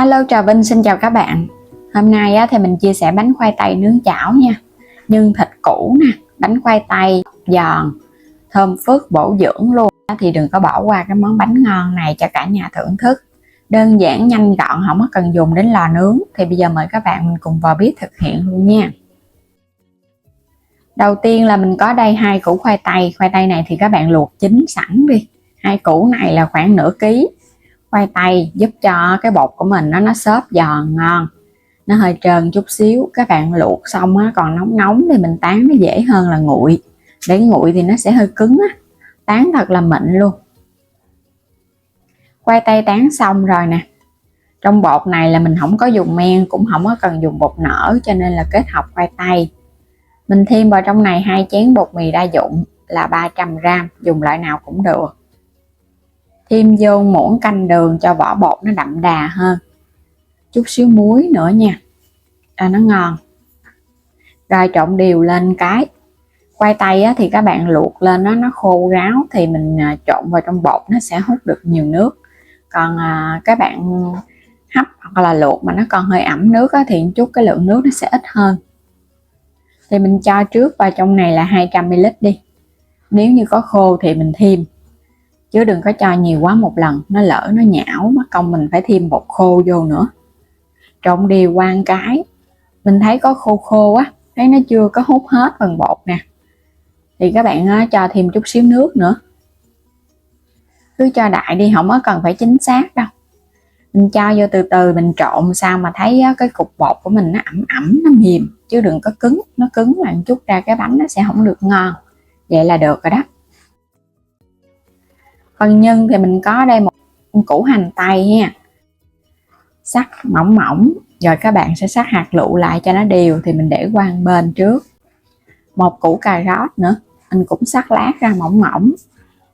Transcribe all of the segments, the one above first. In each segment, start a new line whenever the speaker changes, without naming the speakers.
Alo, chào Vinh, xin chào các bạn. Hôm nay thì mình chia sẻ bánh khoai tây nướng chảo nha. Nhưng thịt củ nè, bánh khoai tây giòn, thơm phức, bổ dưỡng luôn. Thì đừng có bỏ qua cái món bánh ngon này cho cả nhà thưởng thức. Đơn giản, nhanh gọn, không có cần dùng đến lò nướng. Thì bây giờ mời các bạn mình cùng vào bếp thực hiện luôn nha. Đầu tiên là mình có đây 2 củ khoai tây. Khoai tây này thì các bạn luộc chín sẵn đi. 2 củ này là khoảng nửa ký. Khoai tây giúp cho cái bột của mình nó xốp giòn ngon, nó hơi trơn chút xíu. Các bạn luộc xong còn nóng nóng thì mình tán nó dễ hơn là nguội, để nguội thì nó sẽ hơi cứng á, tán thật là mịn luôn. Khoai tây tán xong rồi nè, trong bột này là mình không có dùng men, cũng không có cần dùng bột nở, cho nên là kết hợp khoai tây. Mình thêm vào trong này 2 chén bột mì đa dụng là 300g, dùng loại nào cũng được. Thêm vô muỗng canh đường cho vỏ bột nó đậm đà hơn, chút xíu muối nữa nha, cho nó ngon. Rồi trộn đều lên cái. Khoai tây thì các bạn luộc lên nó khô ráo thì mình trộn vào trong bột nó sẽ hút được nhiều nước. Còn các bạn hấp hoặc là luộc mà nó còn hơi ẩm nước thì chút cái lượng nước nó sẽ ít hơn. Thì mình cho trước vào trong này là 200ml đi. Nếu như có khô thì mình thêm, chứ đừng có cho nhiều quá một lần, nó lỡ nó nhão mất công mình phải thêm bột khô vô nữa. Trộn đều qua cái. Mình thấy có khô khô á, thấy nó chưa có hút hết phần bột nè, thì các bạn cho thêm chút xíu nước nữa. Cứ cho đại đi, không có cần phải chính xác đâu. Mình cho vô từ từ, mình trộn sao mà thấy cái cục bột của mình nó ẩm, nó mềm, chứ đừng có cứng. Nó cứng là chút ra cái bánh nó sẽ không được ngon. Vậy là được rồi đó. Phần nhân thì mình có đây một củ hành tây nha, sắc mỏng mỏng, rồi các bạn sẽ sắc hạt lựu lại cho nó đều, thì mình để qua một bên trước. Một củ cà rốt nữa, mình cũng sắc lát ra mỏng mỏng,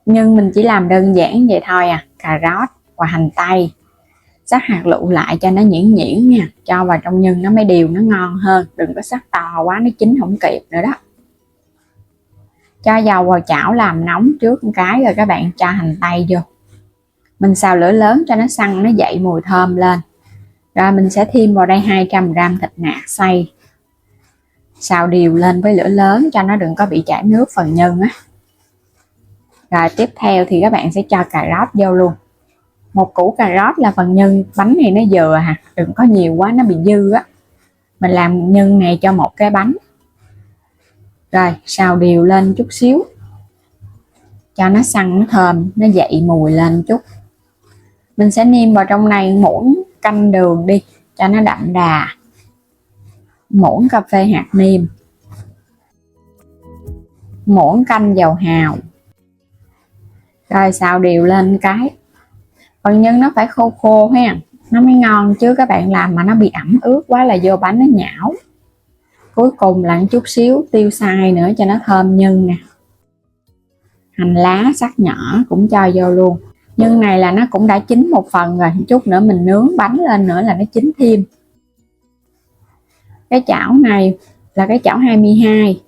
nhưng mình chỉ làm đơn giản vậy thôi à. Cà rốt và hành tây sắc hạt lựu lại cho nó nhuyễn nhuyễn nha, cho vào trong nhân nó mới đều, nó ngon hơn. Đừng có sắc to quá, nó chín không kịp nữa đó. Cho dầu vào chảo làm nóng trước một cái, rồi các bạn cho hành tây vô. Mình xào lửa lớn cho nó săn, nó dậy mùi thơm lên. Rồi mình sẽ thêm vào đây 200g thịt nạc xay. Xào đều lên với lửa lớn cho nó đừng có bị chảy nước phần nhân á. Rồi tiếp theo thì các bạn sẽ cho cà rốt vô luôn. Một củ cà rốt là phần nhân bánh này nó vừa hả, đừng có nhiều quá nó bị dư á. Mình làm nhân này cho một cái bánh. Rồi xào đều lên chút xíu cho nó săn, nó thơm, nó dậy mùi lên chút. Mình sẽ nêm vào trong này muỗng canh đường đi cho nó đậm đà, muỗng cà phê hạt nêm, muỗng canh dầu hào. Rồi xào đều lên cái. Phần nhân nó phải khô khô ha, nó mới ngon, chứ các bạn làm mà nó bị ẩm ướt quá là vô bánh nó nhão. Cuối cùng là chút xíu tiêu xay nữa cho nó thơm nhân nè. Hành lá sắc nhỏ cũng cho vô luôn. Nhân này là nó cũng đã chín một phần rồi, chút nữa mình nướng bánh lên nữa là nó chín thêm. Cái chảo này là cái chảo 22,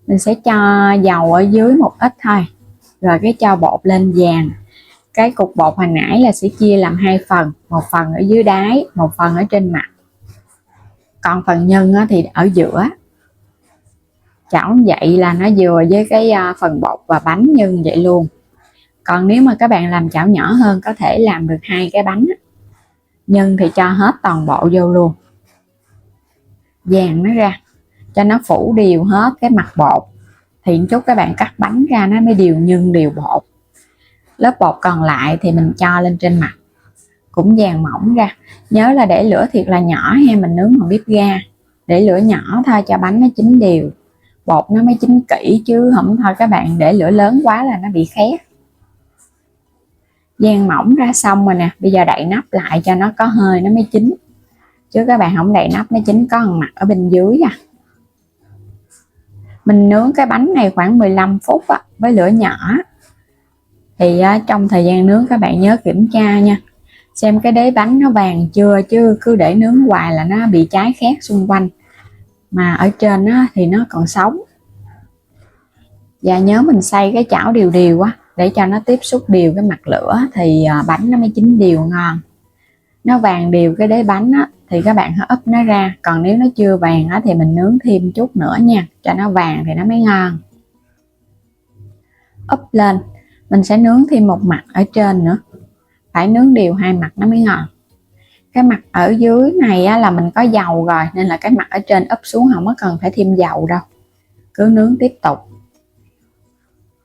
mình sẽ cho dầu ở dưới một ít thôi, rồi cái cho bột lên vàng. Cái cục bột hồi nãy là sẽ chia làm 2 phần, một phần ở dưới đáy, một phần ở trên mặt, còn phần nhân thì ở giữa. Chảo vậy là nó vừa với cái phần bột và bánh nhân vậy luôn. Còn nếu mà các bạn làm chảo nhỏ hơn, có thể làm được 2 cái bánh. Nhân thì cho hết toàn bộ vô luôn, dàn nó ra cho nó phủ đều hết cái mặt bột, thì chút các bạn cắt bánh ra nó mới đều nhân đều bột. Lớp bột còn lại thì mình cho lên trên mặt, cũng dàn mỏng ra. Nhớ là để lửa thiệt là nhỏ ha, mình nướng bằng bếp ga, để lửa nhỏ thôi cho bánh nó chín đều, bột nó mới chín kỹ, chứ không thôi các bạn để lửa lớn quá là nó bị khét. Dàn mỏng ra xong rồi nè, bây giờ đậy nắp lại cho nó có hơi nó mới chín, chứ các bạn không đậy nắp nó chín có một mặt ở bên dưới à. Mình nướng cái bánh này khoảng 15 phút với lửa nhỏ. Thì trong thời gian nướng các bạn nhớ kiểm tra nha, xem cái đế bánh nó vàng chưa, chứ cứ để nướng hoài là nó bị cháy khét xung quanh, mà ở trên thì nó còn sống. Và nhớ mình xay cái chảo đều đều để cho nó tiếp xúc đều cái mặt lửa, thì bánh nó mới chín đều ngon. Nó vàng đều cái đế bánh á, thì các bạn hãy úp nó ra. Còn nếu nó chưa vàng á, thì mình nướng thêm chút nữa nha, cho nó vàng thì nó mới ngon. Úp lên, mình sẽ nướng thêm một mặt ở trên nữa, phải nướng đều hai mặt nó mới ngon. Cái mặt ở dưới này á, là mình có dầu rồi nên là cái mặt ở trên úp xuống không có cần phải thêm dầu đâu, cứ nướng tiếp tục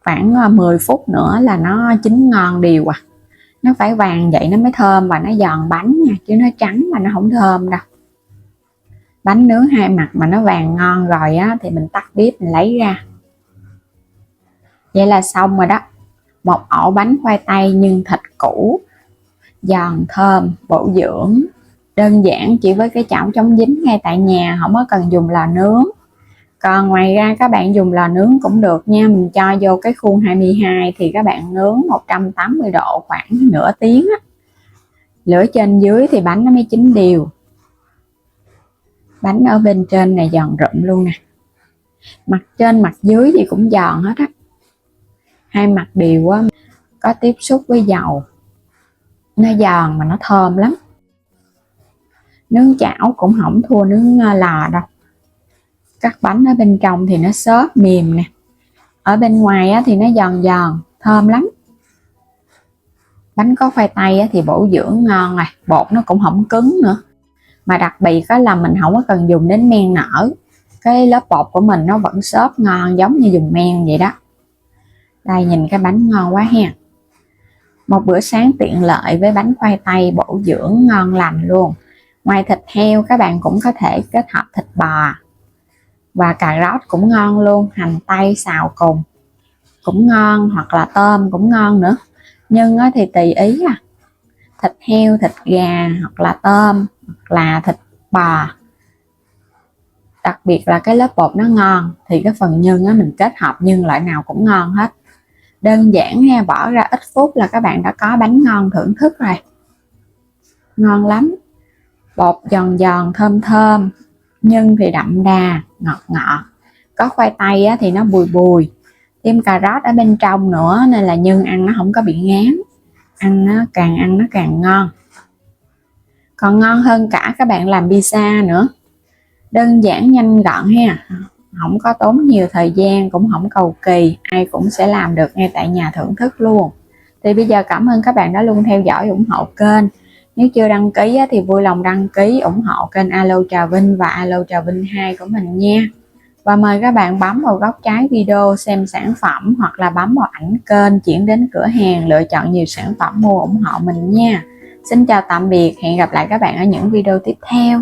khoảng 10 phút nữa là nó chín ngon đều à. Nó phải vàng vậy nó mới thơm và nó giòn bánh nha, chứ nó trắng mà nó không thơm đâu. Bánh nướng hai mặt mà nó vàng ngon rồi á, thì mình tắt bếp mình lấy ra. Vậy là xong rồi đó. Một ổ bánh khoai tây nhưng thịt củ, giòn thơm, bổ dưỡng, đơn giản chỉ với cái chảo chống dính ngay tại nhà, không có cần dùng lò nướng. Còn ngoài ra các bạn dùng lò nướng cũng được nha, mình cho vô cái khuôn 22 thì các bạn nướng 180 độ khoảng nửa tiếng á. Lửa trên dưới thì bánh nó mới chín đều. Bánh ở bên trên này giòn rụm luôn nè, mặt trên mặt dưới thì cũng giòn hết á, hai mặt đều á, có tiếp xúc với dầu, nó giòn mà nó thơm lắm. Nướng chảo cũng không thua nướng lò đâu. Cắt bánh ở bên trong thì nó xốp mềm nè, ở bên ngoài á, thì nó giòn giòn thơm lắm. Bánh có khoai tây á, thì bổ dưỡng ngon này, bột nó cũng không cứng nữa, mà đặc biệt á, là mình không có cần dùng đến men nở, cái lớp bột của mình nó vẫn xốp ngon giống như dùng men vậy đó. Đây nhìn cái bánh ngon quá ha. Một bữa sáng tiện lợi với bánh khoai tây bổ dưỡng ngon lành luôn. Ngoài thịt heo các bạn cũng có thể kết hợp thịt bò và cà rốt cũng ngon luôn, hành tây xào cùng cũng ngon, hoặc là tôm cũng ngon nữa. Nhưng thì tùy ý à, thịt heo, thịt gà hoặc là tôm hoặc là thịt bò, đặc biệt là cái lớp bột nó ngon thì cái phần nhân á, mình kết hợp nhân loại nào cũng ngon hết. Đơn giản nha, bỏ ra ít phút là các bạn đã có bánh ngon thưởng thức rồi. Ngon lắm, bột giòn giòn thơm thơm, nhân thì đậm đà ngọt ngọt, có khoai tây á, thì nó bùi bùi, thêm cà rốt ở bên trong nữa nên là nhân ăn nó không có bị ngán, ăn nó càng ngon. Còn ngon hơn cả các bạn làm pizza nữa, đơn giản nhanh gọn ha, không có tốn nhiều thời gian, cũng không cầu kỳ, ai cũng sẽ làm được ngay tại nhà thưởng thức luôn. Thì bây giờ cảm ơn các bạn đã luôn theo dõi ủng hộ kênh. Nếu chưa đăng ký thì vui lòng đăng ký ủng hộ kênh Alo Trà Vinh và Alo Trà Vinh 2 của mình nha. Và mời các bạn bấm vào góc trái video xem sản phẩm, hoặc là bấm vào ảnh kênh chuyển đến cửa hàng lựa chọn nhiều sản phẩm mua ủng hộ mình nha. Xin chào tạm biệt, hẹn gặp lại các bạn ở những video tiếp theo.